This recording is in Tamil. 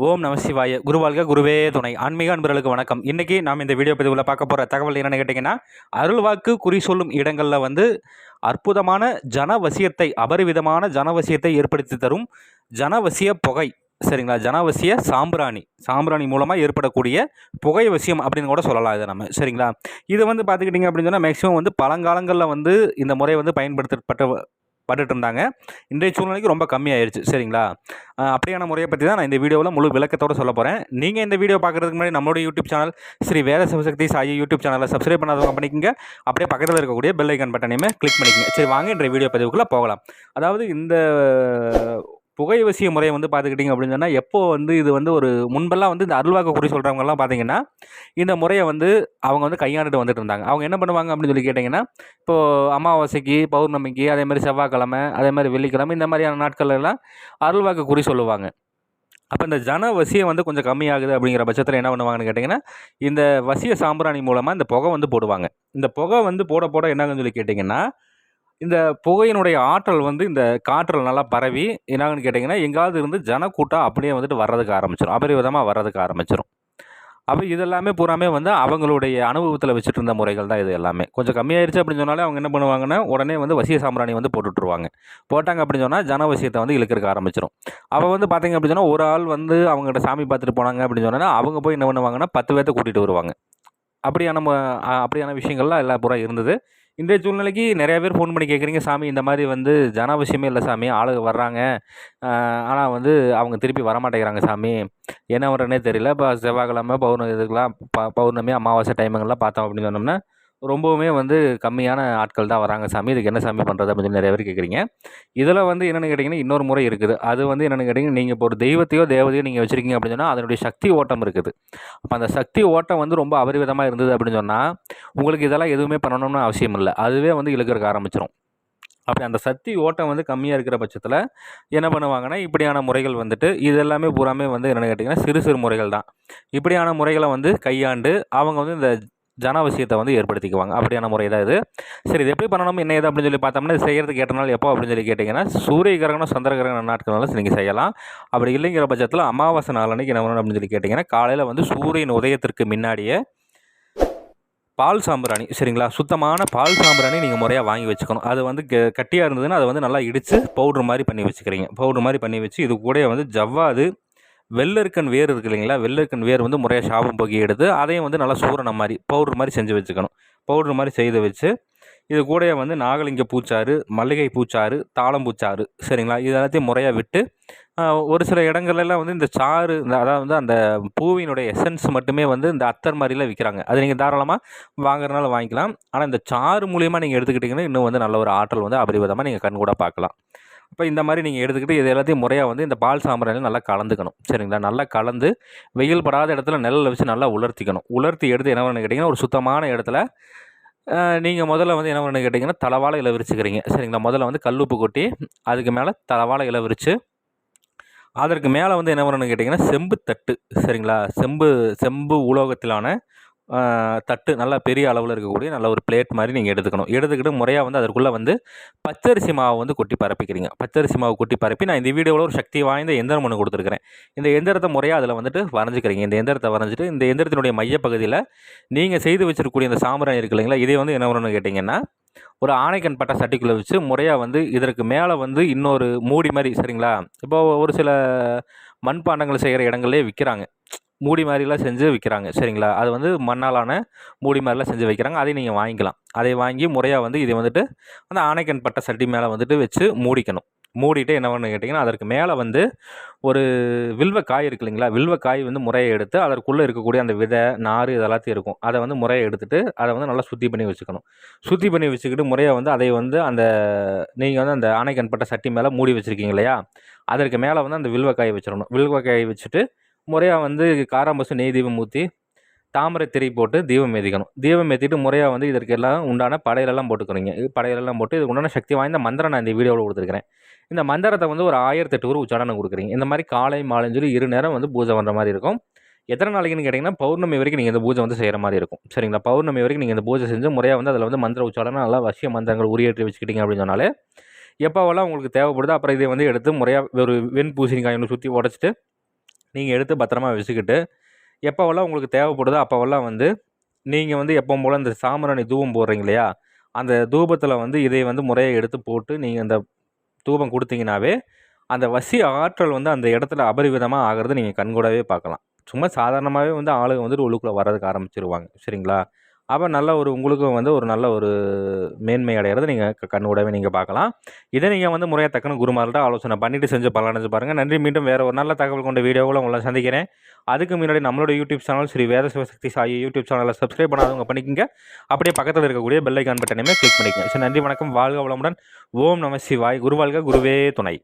ஓம் நம சிவாய. குருவாழ்க குருவே துணை. ஆன்மீக அன்பர்களுக்கு வணக்கம். இன்னைக்கு நாம் இந்த வீடியோ பதிவில் பார்க்க போகிற தகவல் என்னென்னு கேட்டிங்கன்னா, அருள்வாக்கு குறி சொல்லும் இடங்களில் வந்து அற்புதமான ஜனவசியத்தை, அபரிவிதமான ஜனவசியத்தை ஏற்படுத்தி தரும் ஜனவசிய புகை, சரிங்களா? ஜனவசிய சாம்பிராணி, சாம்பிராணி மூலமாக ஏற்படக்கூடிய புகை வசியம் அப்படின்னு கூட சொல்லலாம் இதை நம்ம, சரிங்களா? இது வந்து பார்த்துக்கிட்டிங்க அப்படின்னு சொன்னால் மேக்ஸிமம் வந்து பழங்காலங்களில் வந்து இந்த முறை வந்து பட்டுட்டு இருந்தாங்க. இன்றைய சூழ்நிலைக்கு ரொம்ப கம்மியாயிருச்சு, சரிங்களா? அப்படியான முறையை பற்றி தான் நான் இந்த வீடியோவில் முழு விளக்கத்தோடு சொல்ல போகிறேன். நீங்கள் இந்த வீடியோ பார்க்குறதுக்கு முன்னாடி நம்மளோட யூடியூப் சேனல் ஸ்ரீ வேத சிவசக்தி சாயி யூடியூப் சேனலை சப்ஸ்கிரைப் பண்ணாதவங்க பண்ணிக்கங்க. அப்படியே பக்கத்தில் இருக்கக்கூடிய பெல் ஐக்கான் பட்டனையுமே கிளிக் பண்ணிக்கங்க. சரி, வாங்க இன்றைய வீடியோ பதிவுக்குள்ளே போகலாம். அதாவது இந்த புகைவசிய முறையை வந்து பார்த்துக்கிட்டிங்க அப்படின்னு சொன்னால், எப்போ வந்து இது வந்து ஒரு முன்பெல்லாம் வந்து இந்த அருள்வாக்கு குறி சொல்கிறவங்கலாம் பார்த்தீங்கன்னா, இந்த முறையை வந்து அவங்க வந்து கையாண்டுட்டு வந்துட்டு இருந்தாங்க. அவங்க என்ன பண்ணுவாங்க அப்படின்னு சொல்லி கேட்டிங்கன்னா, இப்போது அமாவாசைக்கு, பௌர்ணமிக்கு, அதே மாதிரி செவ்வாய்க்கிழமை, அதே மாதிரி வெள்ளிக்கிழமை, இந்த மாதிரியான நாட்கள்லாம் அருள்வாக்கு குறி சொல்லுவாங்க. அப்போ இந்த ஜன வசியம் வந்து கொஞ்சம் கம்மியாகுது அப்படிங்கிற பட்சத்தில் என்ன பண்ணுவாங்கன்னு கேட்டிங்கன்னா, இந்த வசிய சாம்பிராணி மூலமாக இந்த புகை வந்து போடுவாங்க. இந்த புகை வந்து போட போட என்னாகுன்னு சொல்லி கேட்டிங்கன்னா, இந்த புகையினுடைய ஆற்றல் வந்து இந்த காற்றில் நல்லா பரவி என்னாகுன்னு கேட்டிங்கன்னா, எங்காவது இருந்து ஜனக்கூட்டம் அப்படியே வந்துட்டு வர்றதுக்கு ஆரம்பிச்சிடும். அபரிவிதமாக வர்றதுக்கு ஆரம்பிச்சிடும். அப்போ இதெல்லாமே பூராமே வந்து அவங்களுடைய அனுபவத்தில் வச்சுட்டு இருந்த முறைகள் தான் இது எல்லாமே. கொஞ்சம் கம்மியாயிருச்சு அப்படின்னு சொன்னாலே அவங்க என்ன பண்ணுவாங்கன்னா, உடனே வந்து வசிய சாம்பிராணி வந்து போட்டுட்ருவாங்க. போட்டாங்க அப்படின்னு சொன்னால் ஜனவசியத்தை வந்து இழுக்கிறதுக்கு ஆரம்பிச்சிடும். அப்போ வந்து பார்த்தீங்க அப்படின்னு சொன்னால், ஒரு ஆள் வந்து அவங்ககிட்ட சாமி பார்த்துட்டு போனாங்க அப்படின்னு சொன்னால், அவங்க போய் என்ன பண்ணுவாங்கன்னா 10 பேர்த்த கூட்டிகிட்டு வருவாங்க. அப்படியான விஷயங்கள்லாம் எல்லா பூரா இருந்தது. இன்றைய சூழ்நிலைக்கு நிறைய பேர் ஃபோன் பண்ணி கேட்குறீங்க, சாமி இந்த மாதிரி வந்து ஜனாவசியமே இல்லை சாமி, ஆளுங்க வர்றாங்க, ஆனால் வந்து அவங்க திருப்பி வரமாட்டேங்கிறாங்க சாமி, என்ன பண்ணுறதுனே தெரியல. இப்போ செவ்வாய்க்கிழமை இதுக்கெலாம் பௌர்ணமி அமாவாசை டைமுங்கள்லாம் பார்த்தோம் அப்படின்னு சொன்னோம்னா ரொம்பவுமே வந்து கம்மியான ஆட்கள் தான் வராங்க சாமி, இதுக்கு என்ன சாமி பண்ணுறது அப்படின்னு சொல்லி நிறைய பேர் கேட்குறீங்க. இதில் வந்து என்னென்னு கேட்டிங்கன்னா, இன்னொரு முறை இருக்குது. அது வந்து என்னென்னு கேட்டிங்கன்னா, நீங்கள் இப்போ ஒரு தெய்வத்தையோ தேவதையோ நீங்கள் வச்சுருக்கீங்க அப்படின்னு சொன்னால் அதனுடைய சக்தி ஓட்டம் இருக்குது. அப்போ அந்த சக்தி ஓட்டம் வந்து ரொம்ப அபரிவிதமாக இருந்தது அப்படின்னு சொன்னால், உங்களுக்கு இதெல்லாம் எதுவுமே பண்ணணும்னு அவசியம் இல்லை, அதுவே வந்து இழுக்கிறதுக்கு ஆரம்பிச்சிடும். அப்படி அந்த சக்தி ஓட்டம் வந்து கம்மியாக இருக்கிற பட்சத்தில் என்ன பண்ணுவாங்கன்னா, இப்படியான முறைகள் வந்துட்டு இது எல்லாமே பூராமே வந்து என்னென்னு கேட்டிங்கன்னா சிறு சிறு முறைகள் தான். இப்படியான முறைகளை வந்து கையாண்டு அவங்க வந்து இந்த ஜனாவசியத்தை வந்து ஏற்படுத்திக்குவாங்க. அப்படியான முறை தான் இது. சரி, இது எப்படி பண்ணணும் என்ன ஏது அப்படின்னு சொல்லி பார்த்தோம்னா, இது செய்கிறதுக்கு ஏற்ற நாள் எப்போ அப்படின்னு சொல்லி கேட்டிங்கன்னா, சூரிய கிரகணம் சந்திர கிரகணம் நாட்கள்னால நீங்கள் செய்யலாம். அப்படி இல்லைங்கிற பட்சத்தில் அமாவாசை நாள் அன்றைக்கி என்ன பண்ணணும் அப்படின்னு சொல்லி கேட்டிங்கன்னா, காலையில் வந்து சூரியன் உதயத்திற்கு முன்னாடியே பால் சாம்பிராணி, சரிங்களா? சுத்தமான பால் சாம்பிராணி நீங்கள் முறையாக வாங்கி வச்சுக்கணும். அது வந்து கட்டியாக இருந்ததுன்னா அதை வந்து நல்லா இடித்து பவுட்ரு மாதிரி பண்ணி வச்சுக்கிறீங்க. பவுட்ரு மாதிரி பண்ணி வச்சு இது கூட வந்து ஜவ்வாது, வெள்ளரிக்கன் வேர் இருக்குது இல்லைங்களா? வெள்ளரிக்கன் வேர் வந்து முறையாக சாபம் போக்கி எடுத்து அதையும் வந்து நல்லா சூரணம் மாதிரி பவுட்ரு மாதிரி செஞ்சு வச்சுக்கணும். பவுட்ரு மாதிரி செய்து வச்சு இது கூட வந்து நாகலிங்க பூச்சாறு, மல்லிகை பூச்சாறு, தாளம்பூச்சாறு, சரிங்களா? இது எல்லாத்தையும் முறையாக விட்டு ஒரு சில இடங்கள்லாம் வந்து இந்த சாறு, அதாவது வந்து அந்த பூவினுடைய எசன்ஸ் மட்டுமே வந்து இந்த அத்தர் மாதிரிலாம் விற்கிறாங்க. அது நீங்கள் தாராளமாக வாங்குறதுனால வாங்கிக்கலாம். ஆனால் இந்த சாறு மூலியமாக நீங்கள் எடுத்துக்கிட்டிங்கன்னா இன்னும் வந்து நல்ல ஒரு ஆற்றல் வந்து அபரிவிதமாக நீங்கள் கண்கூட பார்க்கலாம். இப்போ இந்த மாதிரி நீங்கள் எடுத்துக்கிட்டு இது எல்லாத்தையும் முறையாக வந்து இந்த பால் சாம்பிராணியில் நல்லா கலந்துக்கணும், சரிங்களா? நல்லா கலந்து வெயில் படாத இடத்துல நிழல்ல வச்சு நல்லா உலர்த்திக்கணும். உலர்த்தி எடுத்து என்ன பண்ணு கேட்டிங்கன்னா, ஒரு சுத்தமான இடத்துல நீங்கள் முதல்ல வந்து என்ன பண்ணு கேட்டிங்கன்னா, தலவாழை இலை விரிச்சுக்கிறீங்க, சரிங்களா? முதல்ல வந்து கல்லுப்பு கொட்டி அதுக்கு மேலே தலவாழை இலை விரித்து அதற்கு மேலே வந்து என்ன பண்ணணும்னு கேட்டிங்கன்னா, செம்பு தட்டு, சரிங்களா? செம்பு உலோகத்திலான தட்டு, நல்லா பெரிய அளவில் இருக்கக்கூடிய நல்ல ஒரு பிளேட் மாதிரி நீங்கள் எடுத்துக்கணும். எடுத்துக்கிட்டு முறையாக வந்து அதற்குள்ளே வந்து பச்சரிசி மாவு வந்து கொட்டி பரப்பிக்கிறீங்க. பச்சரிசி மாவு கொட்டி பரப்பி நான் இந்த வீடியோவில் ஒரு சக்தி வாய்ந்த எந்திரம் ஒன்று கொடுத்துருக்கிறேன். இந்த எந்திரத்தை முறையாக அதில் வந்துட்டு வரைஞ்சிக்கிறீங்க. இந்த எந்திரத்தை வரைஞ்சிட்டு இந்த எந்திரத்தினுடைய மையப்பகுதியில் நீங்கள் செய்து வச்சிருக்கக்கூடிய இந்த சாம்பிராணி இருக்கு இல்லைங்களா? இதை வந்து என்ன பண்ணணும்னு கேட்டிங்கன்னா, ஒரு ஆணைக்கண் பட்ட சட்டிக்குள்ளே வச்சு முறையாக வந்து இதற்கு மேலே வந்து இன்னொரு மூடி மாதிரி, சரிங்களா? இப்போது ஒரு சில மண்பாண்டங்கள் செய்கிற இடங்களே விற்கிறாங்க, மூடி மாதிரிலாம் செஞ்சு விற்கிறாங்க, சரிங்களா? அது வந்து மண்ணாலான மூடி மாதிரிலாம் செஞ்சு வைக்கிறாங்க. அதையும் நீங்கள் வாங்கிக்கலாம். அதை வாங்கி முறையாக வந்து இதை வந்துட்டு அந்த ஆணைக்கண் பட்ட சட்டி மேலே வந்துட்டு வச்சு மூடிக்கணும். மூடிட்டு என்ன பண்ணு கேட்டிங்கன்னா, அதற்கு மேலே வந்து ஒரு வில்வக்காய் இருக்கு இல்லைங்களா? வில்வக்காய் வந்து முறையை எடுத்து அதற்குள்ளே இருக்கக்கூடிய அந்த விதை, நார் இதெல்லாத்தையும் இருக்கும். அதை வந்து முறையை எடுத்துட்டு அதை வந்து நல்லா சுத்தி பண்ணி வச்சுக்கணும். சுத்தி பண்ணி வச்சுக்கிட்டு முறையாக வந்து அதை வந்து அந்த நீங்கள் வந்து அந்த ஆணைக்கண் பட்ட சட்டி மேலே மூடி வச்சுருக்கீங்க இல்லையா? அதற்கு மேலே வந்து அந்த வில்வக்காயை வச்சிடணும். வில்வக்காயை வச்சுட்டு முறையாக வந்து காராம்பசு நெய் தீபம் ஊற்றி தாமரை திரி போட்டு தீபம் ஏற்றிக்கணும். தீபம் ஏற்றிட்டு முறையாக வந்து இதற்கெல்லாம் உண்டான படையலெல்லாம் போட்டுக்கிறீங்க. படையலெல்லாம் போட்டு இதுக்கு உண்டான சக்தி வாய்ந்த மந்திரம் நான் இந்த வீடியோவில் கொடுத்துருக்கிறேன். இந்த மந்திரத்தை வந்து ஒரு 1008 ஊர் உச்சாரணம் கொடுக்குறீங்க. இந்த மாதிரி காலை மாலைன்னு சொல்லி 2 நேரம் வந்து பூஜை பண்ணுற மாதிரி இருக்கும். எத்தனை நாளைக்குன்னு கேட்டிங்கன்னா, பௌர்ணமி வரைக்கும் நீங்கள் இந்த பூஜை வந்து செய்கிற மாதிரி இருக்கும், சரிங்களா? பௌர்ணமி வரைக்கும் நீங்கள் இந்த பூஜை செஞ்சு முறையாக வந்து அதில் வந்து மந்திர உச்சாரணம் நல்லா வசிய மந்திரங்கள் உரியேற்றி வச்சுக்கிட்டீங்க அப்படின்னு சொன்னாலே, எப்போவெல்லாம் உங்களுக்கு தேவைப்படுதோ அப்புறம் இதை வந்து எடுத்து முறையாக ஒரு வெண் பூசணிக்காய் ஒன்று சுற்றி உடச்சிட்டு நீங்கள் எடுத்து பத்திரமா வச்சுக்கிட்டு எப்போவெல்லாம் உங்களுக்கு தேவைப்படுதோ அப்போவெல்லாம் வந்து நீங்கள் வந்து எப்பவும் போல் இந்த சாம்பிராணி தூபம் போடுறீங்க இல்லையா, அந்த தூபத்தில் வந்து இதை வந்து முறையாக எடுத்து போட்டு நீங்கள் இந்த தூபம் கொடுத்தீங்கன்னாவே அந்த வசி ஆற்றல் வந்து அந்த இடத்துல அபரிவிதமாக ஆகிறத நீங்கள் கண்கூடாவே பார்க்கலாம். சும்மா சாதாரணமாகவே வந்து ஆளுங்க வந்துட்டு உள்ளுக்குள்ளே வர்றதுக்கு ஆரம்பிச்சிருவாங்க. சரிங்களா? அப்போ நல்ல ஒரு உங்களுக்கும் வந்து ஒரு நல்ல ஒரு மேன்மை அடைகிறத நீங்கள் கண்கூடாவே நீங்கள் பார்க்கலாம். இதை நீங்கள் வந்து முறையாக தக்கன குருமார்கிட்ட ஆலோசனை பண்ணிவிட்டு செஞ்சு பலனடைஞ்சு பாருங்கள். நன்றி. மீண்டும் வேறு ஒரு நல்ல தகவல் கொண்ட வீடியோவில் உங்களை சந்திக்கிறேன். அதுக்கு முன்னாடி நம்மளோட யூடியூப் சேனல் ஸ்ரீ வேத சிவசக்தி சாயி யூடியூப் சேனலை சப்ஸ்கிரைப் பண்ணாதவங்க பண்ணிக்கங்க. அப்படியே பக்கத்தில் இருக்கக்கூடிய பெல் ஐக்கான் பட்டனையுமே கிளிக் பண்ணிக்கங்க. சரி, நன்றி, வணக்கம், வாழ்க வளமுடன். ஓம் நம சிவாய். குருவாழ்க, குருவே துணை.